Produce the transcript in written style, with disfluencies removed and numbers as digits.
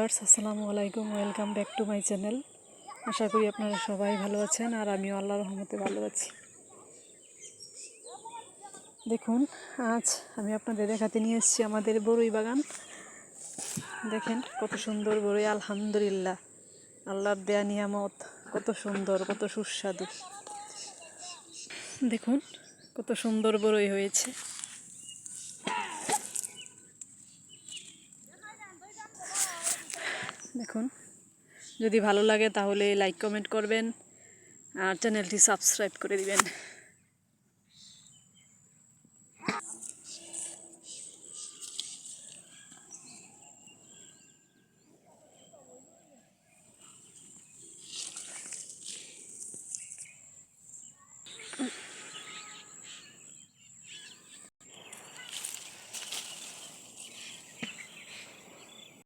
আসসালামু আলাইকুম, welcome back to my channel. আশা করি আপনারা সবাই ভালো আছেন আর আমিও আল্লাহর রহমতে ভালো আছি। দেখুন, আজ আমি আপনাদের দেখাতে নিয়ে এসেছি আমাদের বড়ই বাগান। দেখেন কত সুন্দর বড়ই, আলহামদুলিল্লাহ, আল্লাহর দেয়া নিয়ামত। কত সুন্দর, কত সুস্বাদু। দেখুন কত সুন্দর বড়ই হয়েছে। দেখুন, যদি ভালো লাগে তাহলে লাইক কমেন্ট করবেন আর চ্যানেলটি সাবস্ক্রাইব করে দিবেন।